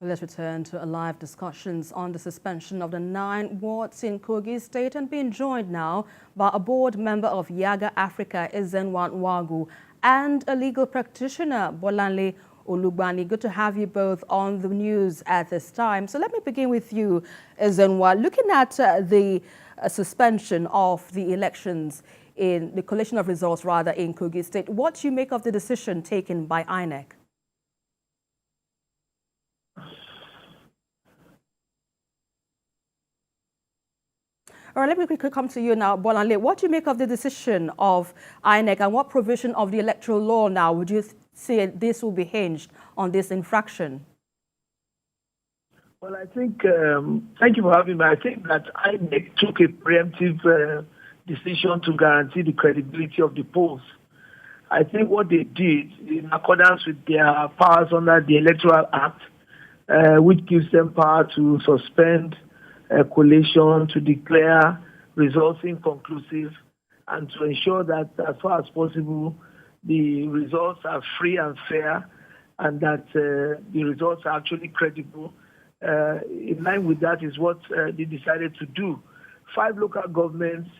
Let's return to live discussions on the suspension of the 9 wards in Kogi State and being joined now by a board member of Yaga Africa, Ezenwa Wagu, and a legal practitioner, Bolanle Olugbani. Good to have you both on the news at this time. So let me begin with you, Ezenwa. Looking at the suspension of the elections in the collation of results, rather, in Kogi State, what do you make of the decision taken by INEC? All right, let me quickly come to you now, Bolanle. What do you make of the decision of INEC, and what provision of the electoral law now would you say this will be hinged on this infraction? Well, I think, thank you for having me. I think that INEC took a preemptive decision to guarantee the credibility of the polls. I think what they did, in accordance with their powers under the Electoral Act, which gives them power to suspend collation, to declare results inconclusive, and to ensure that as far as possible the results are free and fair, and that the results are actually credible. In line with that is what they decided to do. 5 local governments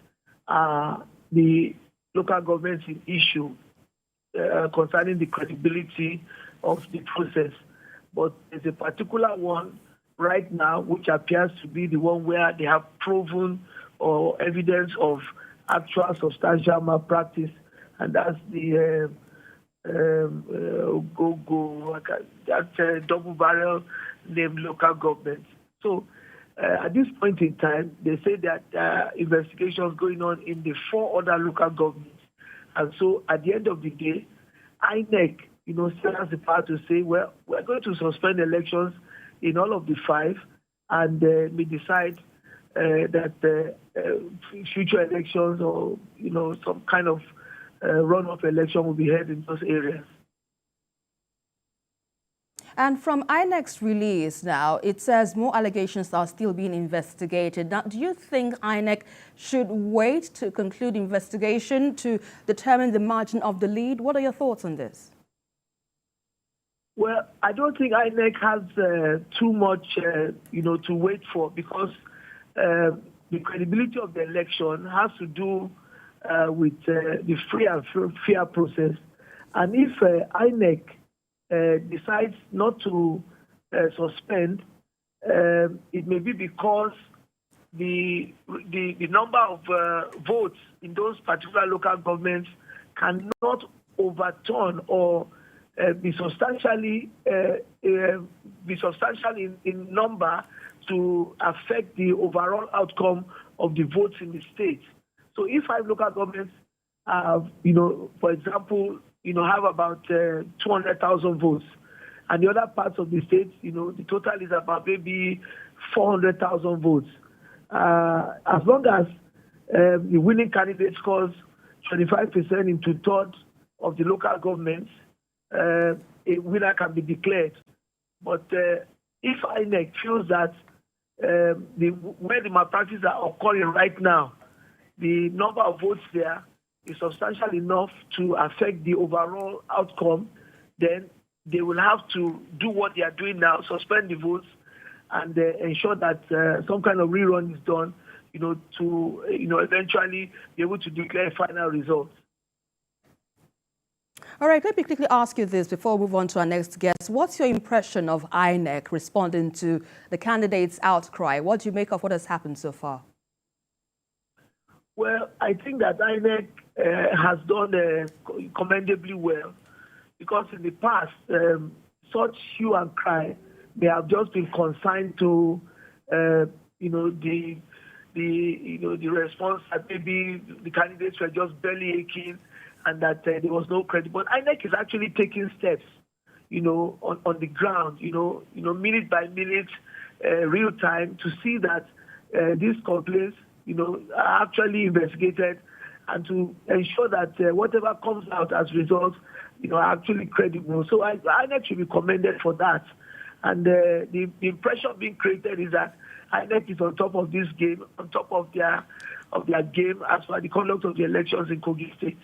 are the local governments in issue concerning the credibility of the process. But there's a particular one right now, which appears to be the one where they have proven or evidence of actual substantial malpractice, and that's the Ugugu, that double-barrel named local government. So at this point in time, they say that investigations going on in the 4 other local governments, and so at the end of the day, INEC, still has the power to say, well, we're going to suspend elections in all of the 5, and we decide that future elections or some kind of runoff election will be held in those areas. And from INEC's release now, it says more allegations are still being investigated. Now, do you think INEC should wait to conclude investigation to determine the margin of the lead? What are your thoughts on this? Well, I don't think INEC has too much, to wait for, because the credibility of the election has to do with the free and fair process. And if INEC decides not to suspend, it may be because the number of votes in those particular local governments cannot overturn or be substantial in number to affect the overall outcome of the votes in the state. So if 5 local governments have, for example, have about 200,000 votes, and the other parts of the state, the total is about maybe 400,000 votes. As long as the winning candidate scores 25% into 2/3 of the local governments, a winner can be declared. But if INEC feels that where the malpractices are occurring right now, the number of votes there is substantial enough to affect the overall outcome, then they will have to do what they are doing now, suspend the votes, and ensure that some kind of rerun is done, to eventually be able to declare final results. All right, let me quickly ask you this before we move on to our next guest. What's your impression of INEC responding to the candidates' outcry? What do you make of what has happened so far? Well, I think that INEC has done commendably well, because in the past, such hue and cry, they have just been consigned to, the response that maybe the candidates were just belly aching, and that there was no credit. But INEC is actually taking steps, on the ground, minute by minute, real time, to see that these complaints, are actually investigated, and to ensure that whatever comes out as results, are actually credible. So INEC should be commended for that. And the impression being created is that INEC is on top of this game, on top of their game as far as the conduct of the elections in Kogi State.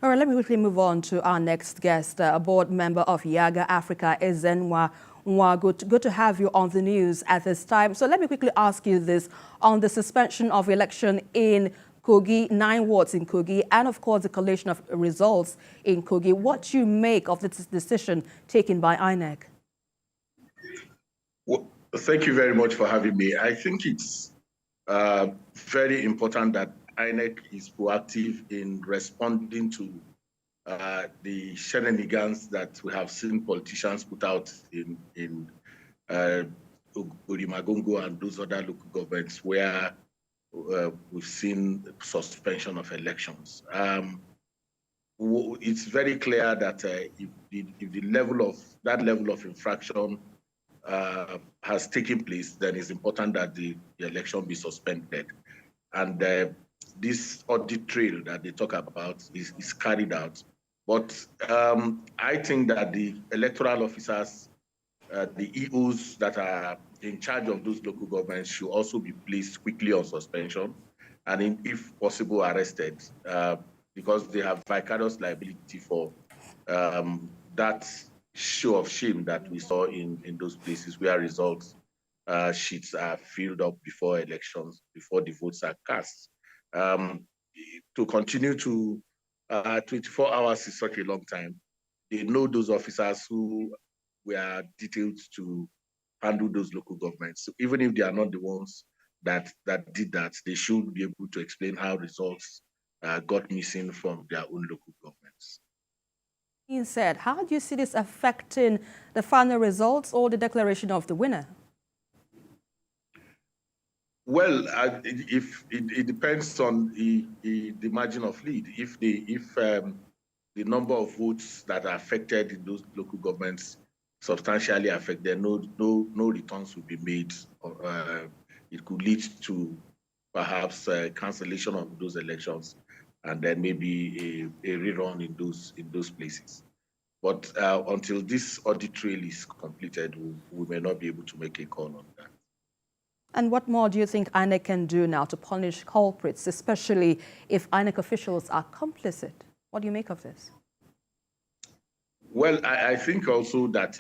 All right, let me quickly move on to our next guest, a board member of Yaga Africa, Ezenwa Nwagu. Good to have you on the news at this time. So let me quickly ask you this on the suspension of election in Kogi, 9 wards in Kogi, and of course the collation of results in Kogi. What do you make of this decision taken by INEC? Well, thank you very much for having me. I think it's very important that INEC is proactive in responding to the shenanigans that we have seen politicians put out in Ogori, Magongo and those other local governments where we've seen suspension of elections. It's very clear that if the level of infraction has taken place, then it's important that the election be suspended. And this audit trail that they talk about is carried out. But I think that the electoral officers, the EOs that are in charge of those local governments should also be placed quickly on suspension and, if possible, arrested because they have vicarious liability for that show of shame that we saw in those places where results sheets are filled up before elections, before the votes are cast. To continue to 24 hours is such a long time. They know those officers who were detailed to handle those local governments. So even if they are not the ones that did that, they should be able to explain how results got missing from their own local governments. Being said, how do you see this affecting the final results or the declaration of the winner? Well, it depends on the margin of lead. If the number of votes that are affected in those local governments substantially affected, no returns will be made. It could lead to perhaps cancellation of those elections, and then maybe a rerun in those places. But until this audit trail is completed, we may not be able to make a call on that. And what more do you think INEC can do now to punish culprits, especially if INEC officials are complicit? What do you make of this? Well, I think also that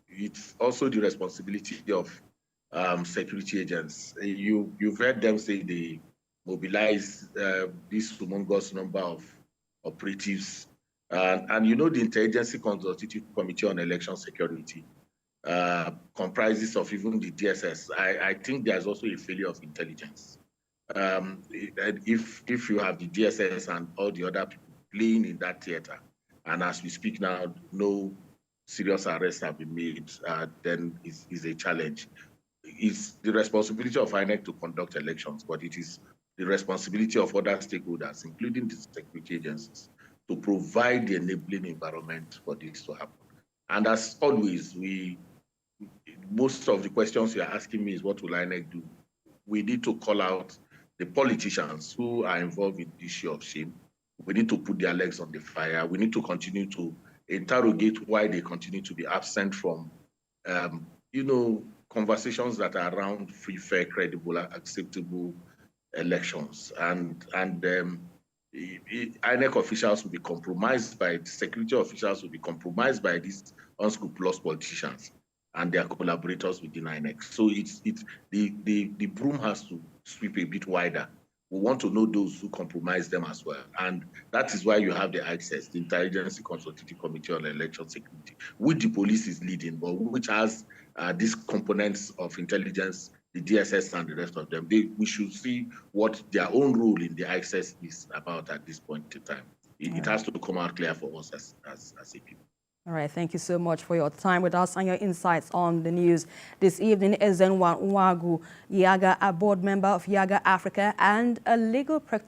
it's also the responsibility of security agents. You've heard them say they mobilize this humongous number of operatives. And you know the Interagency Consultative Committee on Election Security comprises of even the DSS. I think there's also a failure of intelligence. If you have the DSS and all the other people playing in that theater, and as we speak now, no serious arrests have been made, then is a challenge. It's the responsibility of INEC to conduct elections, but it is the responsibility of other stakeholders, including the security agencies, to provide the enabling environment for this to happen. And as always, most of the questions you're asking me is what will INEC do? We need to call out the politicians who are involved in the issue of shame. We need to put their legs on the fire. We need to continue to interrogate why they continue to be absent from, conversations that are around free, fair, credible, acceptable elections. And INEC officials will be compromised security officials will be compromised by these unscrupulous politicians and their collaborators within INEC. So the broom has to sweep a bit wider. We want to know those who compromise them as well. And that is why you have the ICES, the Interagency Consultative Committee on Election Security, which the police is leading, but which has these components of intelligence, the DSS and the rest of them. We should see what their own role in the ICES is about at this point in time. It has to come out clear for us as a people. All right, thank you so much for your time with us and your insights on the news. This evening, Ezenwa Nwagu, Yaga, a board member of Yaga Africa and a legal practitioner.